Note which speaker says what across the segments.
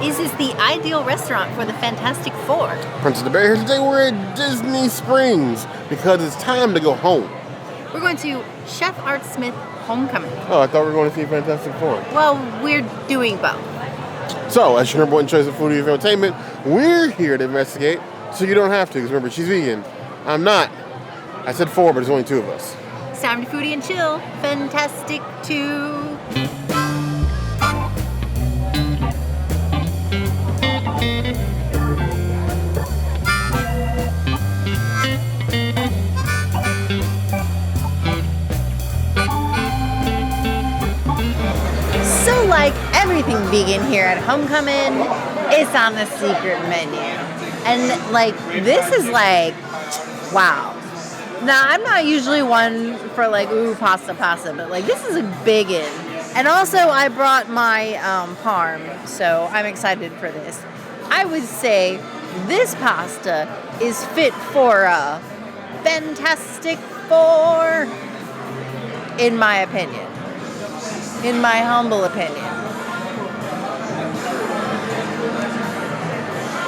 Speaker 1: Is this the ideal restaurant for the Fantastic Four?
Speaker 2: Prince of the Bear here today. We're at Disney Springs because it's time to go home.
Speaker 1: We're going to Chef Art Smith Homecoming.
Speaker 2: Oh, I thought we were going to see Fantastic Four.
Speaker 1: Well, we're doing both.
Speaker 2: So, as your number one choice of foodie of entertainment, we're here to investigate, so you don't have to. Because remember, she's vegan. I'm not. I said 4, but there's only 2 of us.
Speaker 1: It's time to foodie and chill. Fantastic 2. So, like everything vegan here at Homecoming, it's on the secret menu. And, like, this is like, wow. Now, I'm not usually one for, like, ooh, pasta, but, like, this is a biggin. And also, I brought my parm, so I'm excited for this. I would say this pasta is fit for a Fantastic Four, in my opinion. In my humble opinion.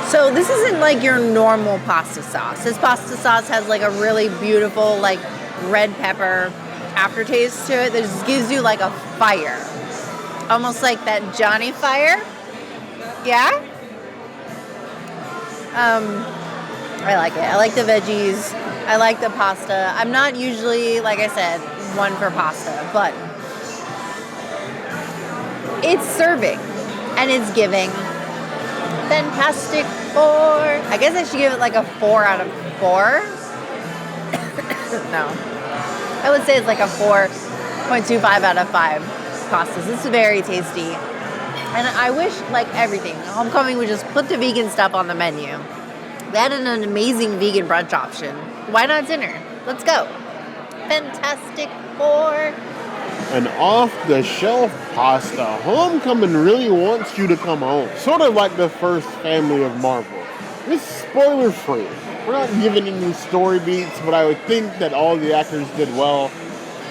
Speaker 1: So this isn't like your normal pasta sauce. This pasta sauce has like a really beautiful like red pepper aftertaste to it that just gives you like a fire. Almost like that Johnny fire. Yeah? I like it. I like the veggies. I like the pasta. I'm not usually, like I said, one for pasta, but it's serving and it's giving Fantastic Four. I guess I should give it like a 4 out of 4. No. I would say it's like a 4.25 out of 5 pastas. It's very tasty. And I wish, like everything, Homecoming would just put the vegan stuff on the menu. They had an amazing vegan brunch option. Why not dinner? Let's go. Fantastic Four.
Speaker 2: An off-the-shelf pasta. Homecoming really wants you to come home. Sort of like the first family of Marvel. It's spoiler-free. We're not giving any story beats, but I would think that all the actors did well.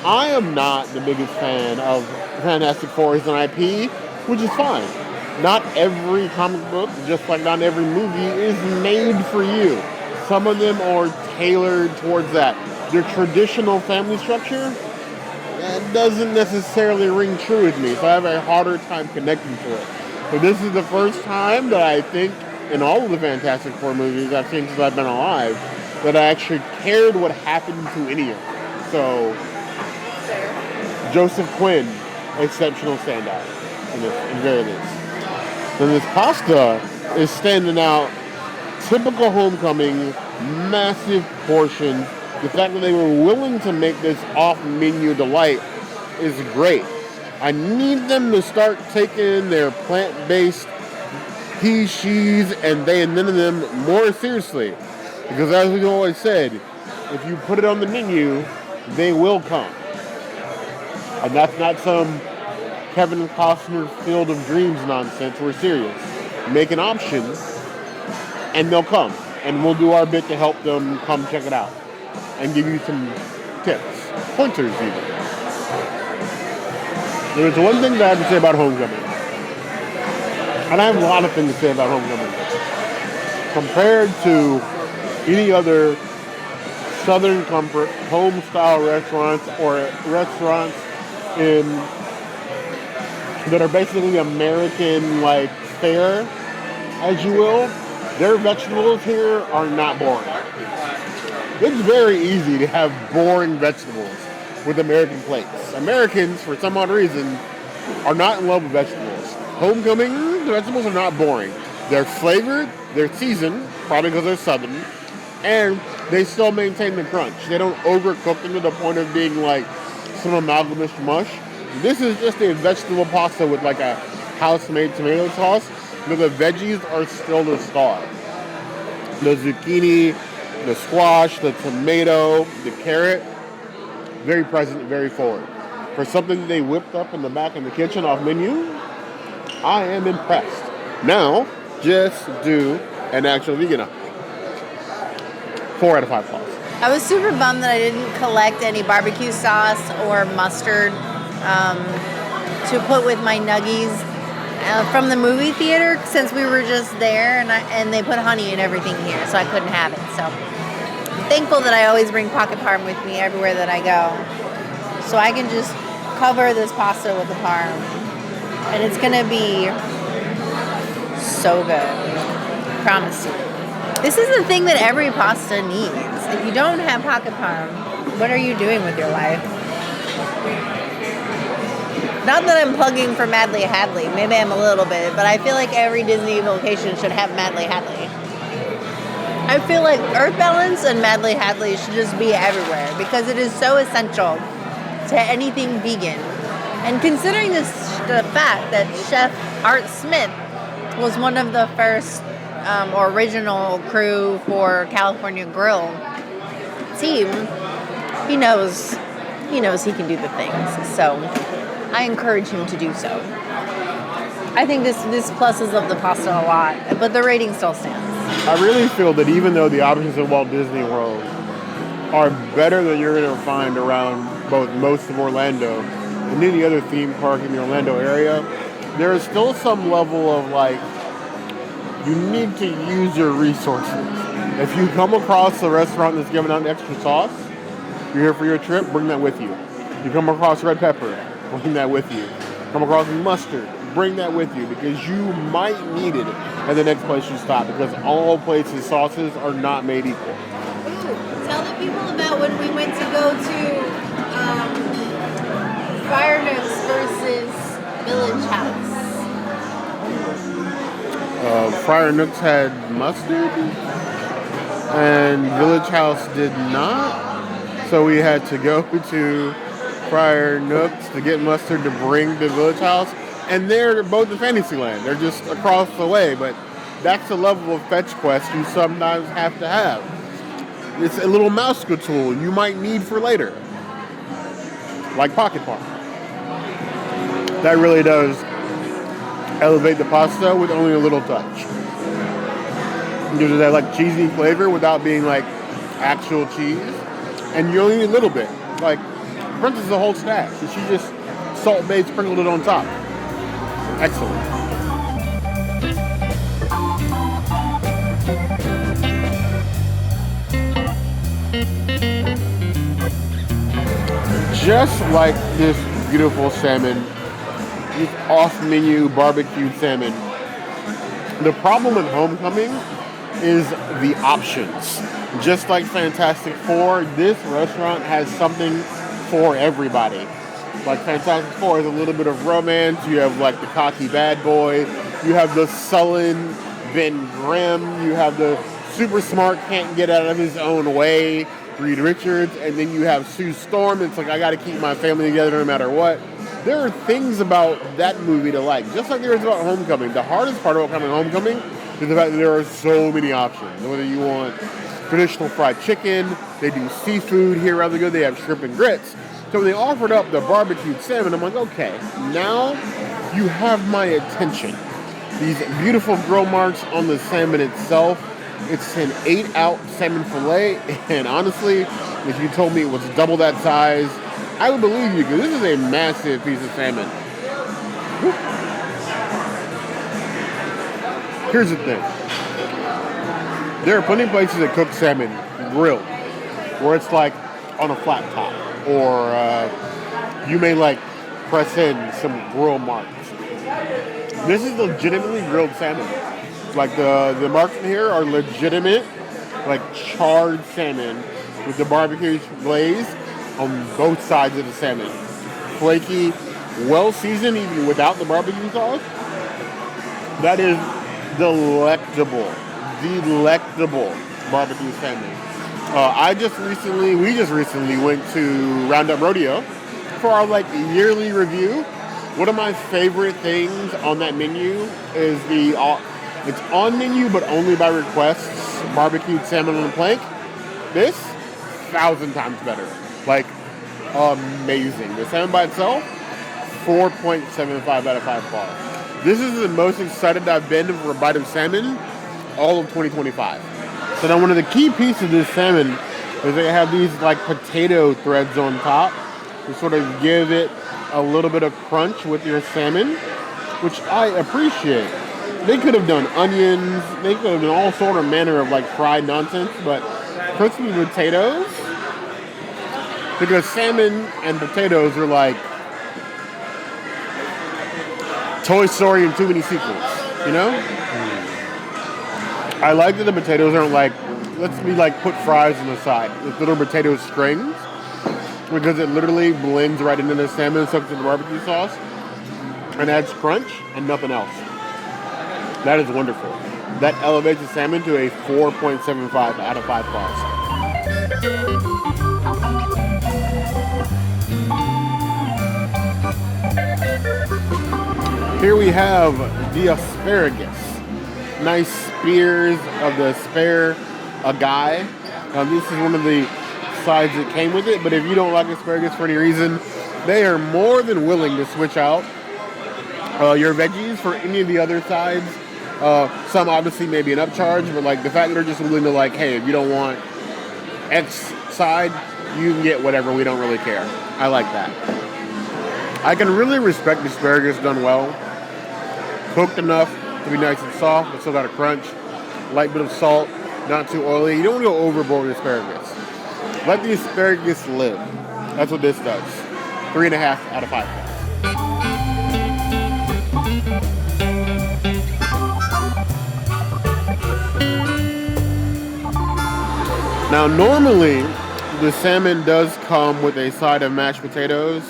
Speaker 2: I am not the biggest fan of Fantastic Four as an IP, which is fine. Not every comic book, just like not every movie, is made for you. Some of them are tailored towards that. Your traditional family structure, that doesn't necessarily ring true with me, so I have a harder time connecting to it. But this is the first time that I think, in all of the Fantastic Four movies I've seen since I've been alive, that I actually cared what happened to any of them. So, Joseph Quinn, exceptional standout in very least. Then this pasta is standing out. Typical Homecoming, massive portion. The fact that they were willing to make this off-menu delight is great. I need them to start taking their plant-based he, she's, and they and none of them more seriously. Because as we always said, if you put it on the menu, they will come. And that's not some Kevin Costner Field of Dreams nonsense. We're serious. Make an option, and they'll come. And we'll do our bit to help them come check it out. And give you some tips, pointers even. There's one thing that I have to say about Homecoming. And I have a lot of things to say about Homecoming. Compared to any other Southern Comfort, home-style restaurants or restaurants that are basically American, like, fare, as you will, their vegetables here are not boring. It's very easy to have boring vegetables with American plates. Americans, for some odd reason, are not in love with vegetables. Homecoming, the vegetables are not boring. They're flavored, they're seasoned, probably because they're Southern, and they still maintain the crunch. They don't overcook them to the point of being like some amalgamous mush. This is just a vegetable pasta with like a house-made tomato sauce, but the veggies are still the star. The zucchini, the squash, the tomato, the carrot, very present, very forward. For something that they whipped up in the back in the kitchen off menu, I am impressed. Now, just do an actual vegan option. 4 out of 5 plus.
Speaker 1: I was super bummed that I didn't collect any barbecue sauce or mustard to put with my nuggies. from the movie theater since we were just there, and they put honey in everything here, so I couldn't have it. So I'm thankful that I always bring pocket parm with me everywhere that I go, so I can just cover this pasta with the parm, and it's gonna be so good. Promise you. This is the thing that every pasta needs. If you don't have pocket parm, what are you doing with your life? Not that I'm plugging for Madly Hadley. Maybe I'm a little bit, but I feel like every Disney location should have Madly Hadley. I feel like Earth Balance and Madly Hadley should just be everywhere because it is so essential to anything vegan. And considering the fact that Chef Art Smith was one of the first or original crew for California Grill team, he knows he can do the things. So I encourage him to do so. I think this pluses up the pasta a lot, but the rating still stands.
Speaker 2: I really feel that even though the options at Walt Disney World are better than you're going to find around most of Orlando and any other theme park in the Orlando area, there is still some level of you need to use your resources. If you come across a restaurant that's giving out extra sauce, you're here for your trip, bring that with you. You come across red pepper, bring that with you. Come across mustard, bring that with you because you might need it at the next place you stop because all places' sauces are not made equal.
Speaker 1: Ooh, tell the people about when we went to go to Fire Notes versus Village House.
Speaker 2: Friar Nooks had mustard and Village House did not. So we had to go to Friar Nooks to get mustard to bring to Village House. And they're both in Fantasyland. They're just across the way. But that's the level of fetch quest you sometimes have to have. It's a little mouse tool you might need for later. Like pocket parm. That really does elevate the pasta with only a little touch. It gives it that cheesy flavor without being actual cheese. And you only need a little bit. Princess is a whole stash. So she just Salt Bae sprinkled it on top. Excellent. Just like this beautiful salmon, this off-menu barbecued salmon, the problem with Homecoming is the options. Just like Fantastic Four, this restaurant has something for everybody. Fantastic Four has a little bit of romance. You have the cocky bad boy. You have the sullen Ben Grimm. You have the super smart, can't get out of his own way, Reed Richards. And then you have Sue Storm. It's I got to keep my family together no matter what. There are things about that movie to like, just like there is about Homecoming. The hardest part about coming Homecoming is the fact that there are so many options. Whether you want traditional fried chicken, they do seafood here rather good. They have shrimp and grits. So when they offered up the barbecued salmon, I'm like, okay, now you have my attention. These beautiful grill marks on the salmon itself. It's an 8-ounce salmon fillet, and honestly, if you told me it was double that size, I would believe you, because this is a massive piece of salmon. Here's the thing. There are plenty of places that cook salmon grilled, where it's on a flat top, or you may press in some grill marks. This is legitimately grilled salmon. The marks in here are legitimate, charred salmon with the barbecue glaze on both sides of the salmon. Flaky, well seasoned even without the barbecue sauce. That is delectable barbecue salmon. We just recently went to Roundup Rodeo for our yearly review. One of my favorite things on that menu is it's on menu but only by requests barbecued salmon on the plank. This 1,000 times better. Amazing. The salmon by itself, 4.75 out of 5 stars. This is the most excited I've been for a bite of salmon all of 2025. So now one of the key pieces of this salmon is they have these potato threads on top to sort of give it a little bit of crunch with your salmon. which I appreciate. They could have done onions. They could have done all sort of manner of like fried nonsense, but crispy potatoes, because salmon and potatoes are like Toy Story and too many sequels, you know? I like that the potatoes aren't like, let's be like put fries on the side with little potato strings, because it literally blends right into the salmon, soaks in the barbecue sauce, and adds crunch and nothing else. That is wonderful. That elevates the salmon to a 4.75 out of 5 stars. Here we have the asparagus. Nice spears of the spare agave. This is one of the sides that came with it, but if you don't like asparagus for any reason, they are more than willing to switch out your veggies for any of the other sides. Some obviously may be an upcharge, but like the fact that they're just willing to like, hey, if you don't want X side, you can get whatever, we don't really care. I like that. I can really respect the asparagus done well. Cooked enough to be nice and soft, but still got a crunch. Light bit of salt, not too oily. You don't want to go overboard with asparagus. Let the asparagus live. That's what this does. 3.5 out of 5. Now, normally, the salmon does come with a side of mashed potatoes,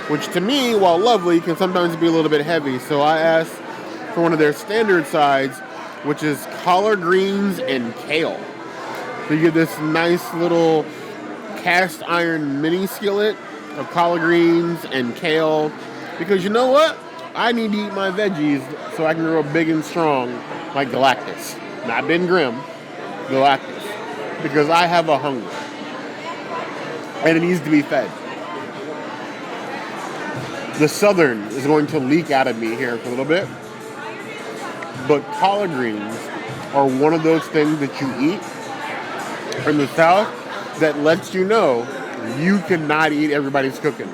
Speaker 2: which to me, while lovely, can sometimes be a little bit heavy. So I asked for one of their standard sides, which is collard greens and kale. So you get this nice little cast iron mini skillet of collard greens and kale, because you know what? I need to eat my veggies so I can grow big and strong like Galactus. Not Ben Grimm, Galactus. Because I have a hunger. And it needs to be fed. The southern is going to leak out of me here for a little bit. But collard greens are one of those things that you eat from the south that lets you know you cannot eat everybody's cooking.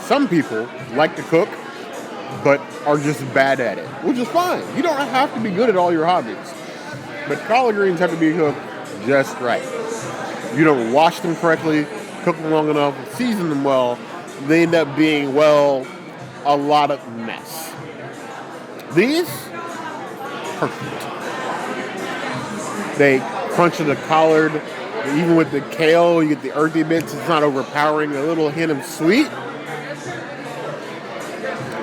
Speaker 2: Some people like to cook, but are just bad at it, which is fine. You don't have to be good at all your hobbies. But collard greens have to be cooked just right. You don't wash them correctly, cook them long enough, season them well, they end up being, well, a lot of mess. These, perfect. They crunch the collard, even with the kale, you get the earthy bits, it's not overpowering, a little hint of sweet.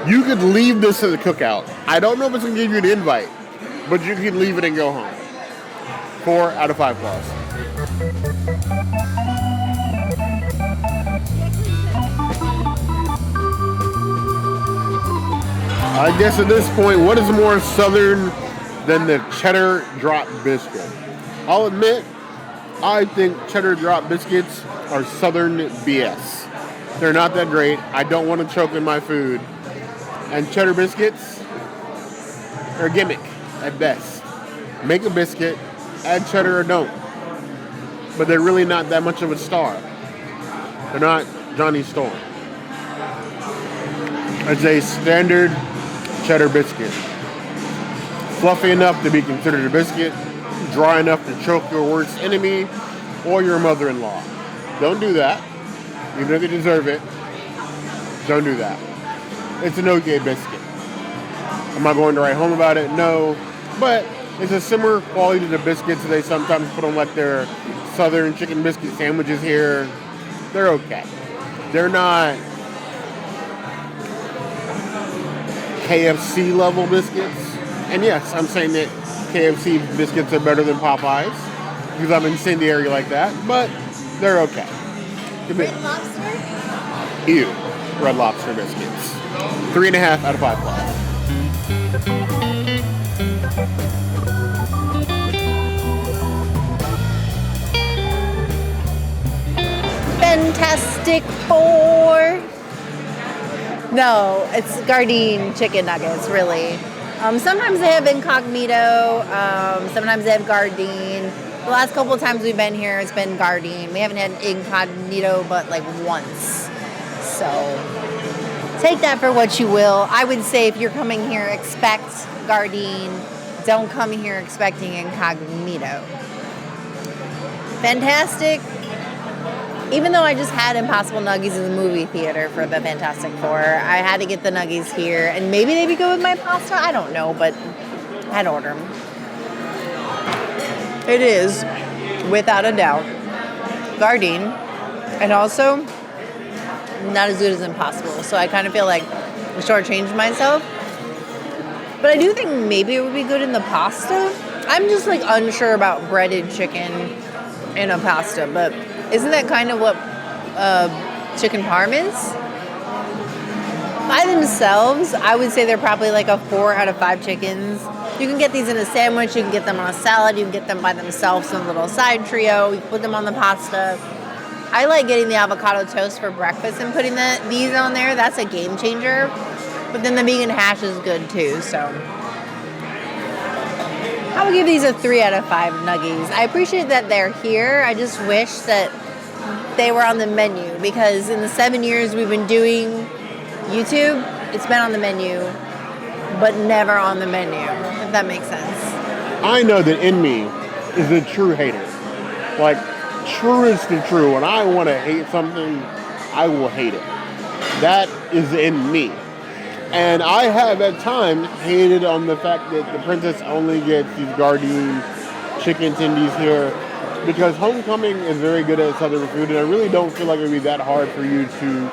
Speaker 2: You could leave this at the cookout. I don't know if it's going to give you an invite, but you can leave it and go home. 4 out of 5 claws. I guess at this point, what is more southern than the cheddar drop biscuit? I'll admit, I think cheddar drop biscuits are southern BS. They're not that great. I don't want to choke in my food. And cheddar biscuits are a gimmick at best. Make a biscuit, add cheddar or don't. But they're really not that much of a star. They're not Johnny Storm. It's a standard cheddar biscuit. Fluffy enough to be considered a biscuit. Dry enough to choke your worst enemy or your mother-in-law. Don't do that. Even if you deserve it, don't do that. It's an okay biscuit. Am I going to write home about it? No. But it's a similar quality to the biscuits that they sometimes put on like their southern chicken biscuit sandwiches here. They're okay. They're not KFC level biscuits. And yes, I'm saying that KFC biscuits are better than Popeyes because I'm incendiary like that, but they're okay.
Speaker 1: Red Lobster?
Speaker 2: Ew. Red Lobster biscuits. 3.5 out of 5 claws.
Speaker 1: Fantastic Four. No, it's Gardein chicken nuggets, really. Sometimes they have incognito. Sometimes they have Gardein. The last couple of times we've been here, it's been Gardein. We haven't had incognito but like once. So take that for what you will. I would say if you're coming here, expect Gardein. Don't come here expecting incognito. Fantastic. Even though I just had Impossible Nuggies in the movie theater for the Fantastic Four, I had to get the nuggies here. And maybe they would go with my pasta. I don't know, but I had to order them. It is, without a doubt, Gardein. And also, not as good as Impossible. So I kind of feel like I shortchanged myself. But I do think maybe it would be good in the pasta. I'm just like unsure about breaded chicken in a pasta, but isn't that kind of what chicken parm is? By themselves, I would say they're probably like a 4 out of 5 chickens. You can get these in a sandwich, you can get them on a salad, you can get them by themselves in a little side trio, you can put them on the pasta. I like getting the avocado toast for breakfast and putting these on there. That's a game changer. But then the vegan hash is good too, so. I would give these a 3 out of 5 nuggies. I appreciate that they're here. I just wish that they were on the menu because in the 7 years we've been doing YouTube, it's been on the menu, but never on the menu, if that makes sense.
Speaker 2: I know that in me is a true hater. Like, truest to true. When I want to hate something, I will hate it. That is in me. And I have at times hated on the fact that the princess only gets these Gardein chicken tendies here because Homecoming is very good at southern food, and I really don't feel like it would be that hard for you to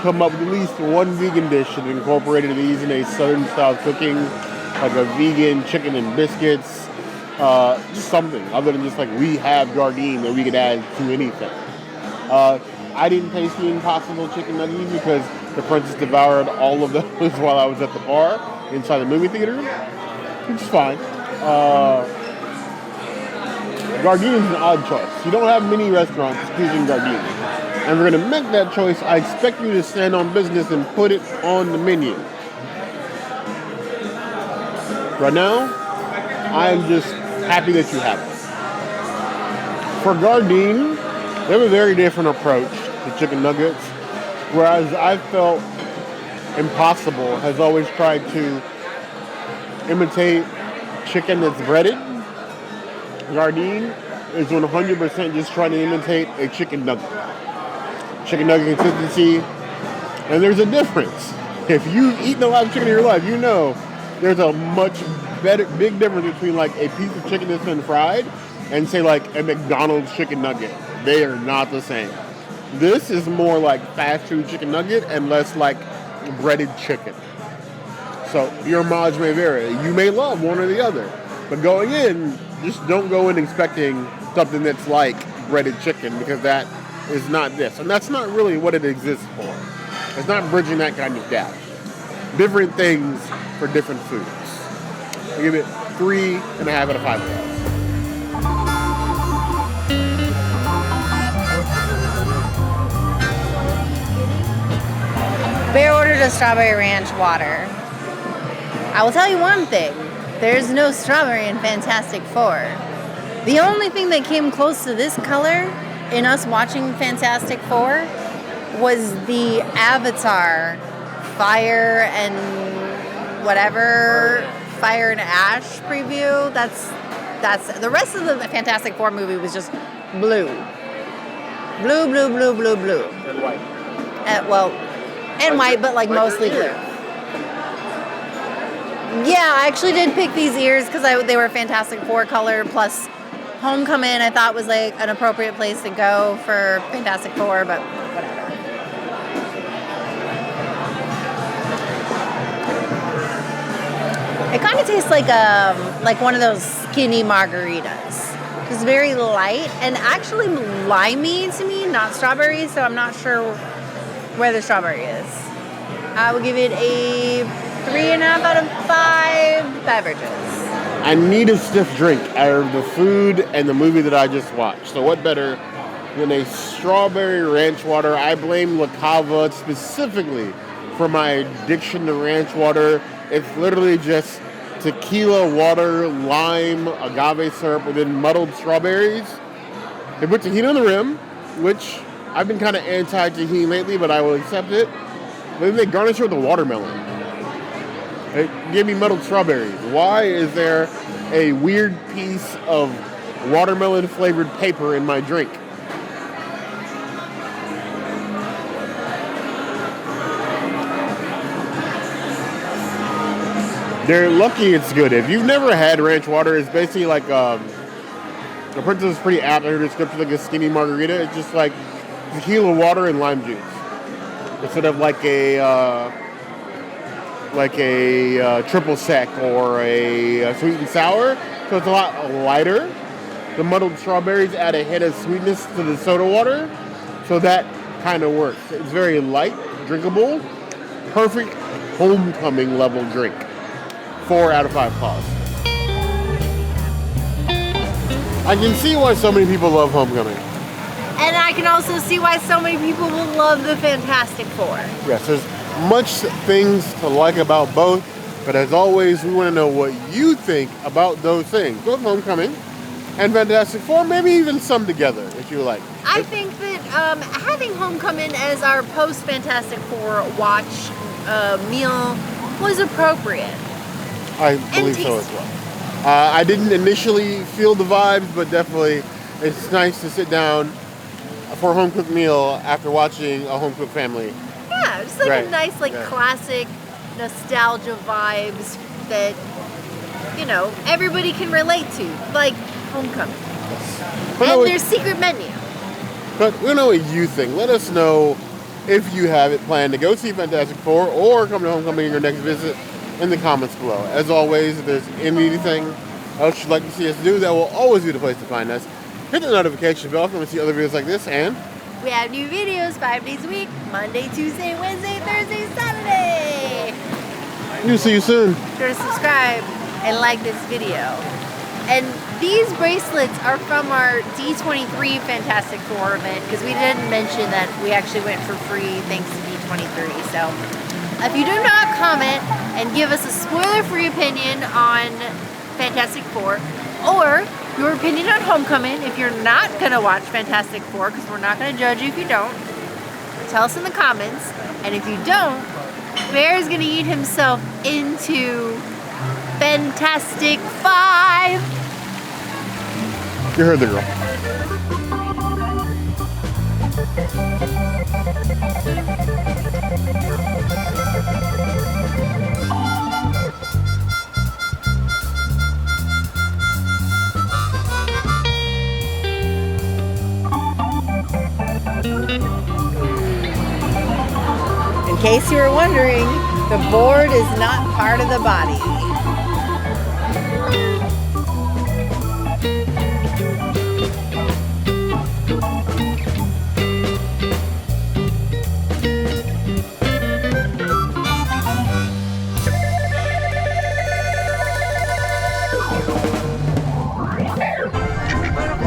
Speaker 2: come up with at least one vegan dish and incorporate these in a southern style cooking, like a vegan chicken and biscuits, just something other than just like we have Gardein that we could add to anything. I didn't taste the Impossible chicken nuggies because the princess devoured all of those while I was at the bar inside the movie theater, which is fine. Gardein is an odd choice. You don't have many restaurants choosing Gardein. And if we're going to make that choice, I expect you to stand on business and put it on the menu. Right now, I'm just happy that you have it. For Gardein, they have a very different approach to chicken nuggets. Whereas I felt Impossible has always tried to imitate chicken that's breaded, Gardein is 100% just trying to imitate a chicken nugget. Chicken nugget consistency, and there's a difference. If you've eaten a lot of chicken in your life, you know there's a much big difference between like a piece of chicken that's been fried and say like a McDonald's chicken nugget. They are not the same. This is more like fast food chicken nugget and less like breaded chicken. So your mileage may vary. You may love one or the other. But going in, just don't go in expecting something that's like breaded chicken because that is not this. And that's not really what it exists for. It's not bridging that kind of gap. Different things for different foods. I give it 3.5 out of 5 stars.
Speaker 1: Bear ordered a strawberry ranch water. I will tell you one thing. There's no strawberry in Fantastic Four. The only thing that came close to this color in us watching Fantastic Four was the Avatar Fire and whatever, Fire and Ash preview. That's the rest of the Fantastic Four movie was just blue. Blue.
Speaker 2: And white.
Speaker 1: And white, but like mostly blue. Yeah, I actually did pick these ears because they were Fantastic Four color. Plus, Homecoming I thought was like an appropriate place to go for Fantastic Four, but whatever. It kind of tastes like one of those skinny margaritas. It's very light and actually limey to me, not strawberry. So I'm not sure where the strawberry is. I will give it a 3.5 out of 5 beverages.
Speaker 2: I need a stiff drink out of the food and the movie that I just watched. So what better than a strawberry ranch water? I blame La Cava specifically for my addiction to ranch water. It's literally just tequila, water, lime, agave syrup, and then muddled strawberries. They put tahini on the rim, which I've been kind of anti-tahini lately, but I will accept it. Then they garnish it with a watermelon. It gave me muddled strawberries. Why is there a weird piece of watermelon flavored paper in my drink? They're lucky it's good. If you've never had ranch water, it's basically like the princess is pretty apt in her description, like a skinny margarita. It's just like tequila water and lime juice instead of like a triple sec or a sweet and sour. So it's a lot lighter. The muddled strawberries add a hint of sweetness to the soda water, so that kind of works. It's very light, drinkable, perfect homecoming level drink. 4 out of 5 paws. I can see why so many people love Homecoming.
Speaker 1: And I can also see why so many people will love the Fantastic Four.
Speaker 2: Yes, there's much things to like about both, but as always, we want to know what you think about those things. Both Homecoming and Fantastic Four, maybe even some together, if you like.
Speaker 1: I think that having Homecoming as our post-Fantastic Four watch meal was appropriate.
Speaker 2: I believe so as well. I didn't initially feel the vibes, but definitely it's nice to sit down for a home-cooked meal after watching a home-cooked family.
Speaker 1: Yeah, just like a nice, classic nostalgia vibes that, everybody can relate to, like Homecoming. And their secret menu.
Speaker 2: But we know what you think. Let us know if you have it planned to go see Fantastic Four or come to Homecoming in your next visit in the comments below. As always, if there's anything else you'd like to see us do, that will always be the place to find us. Hit the notification bell if you want to see other videos like this, and
Speaker 1: we have new videos 5 days a week, Monday, Tuesday, Wednesday, Thursday, Saturday.
Speaker 2: We'll see you soon.
Speaker 1: Be sure to subscribe and like this video. And these bracelets are from our D23 Fantastic Four event, because we didn't mention that we actually went for free thanks to D23. So if you do not comment and give us a spoiler-free opinion on Fantastic Four, or your opinion on Homecoming, if you're not going to watch Fantastic Four, because we're not going to judge you if you don't, tell us in the comments. And if you don't, Bear is going to eat himself into Fantastic Five.
Speaker 2: You heard the girl.
Speaker 1: In case you were wondering, the board is not part of the body.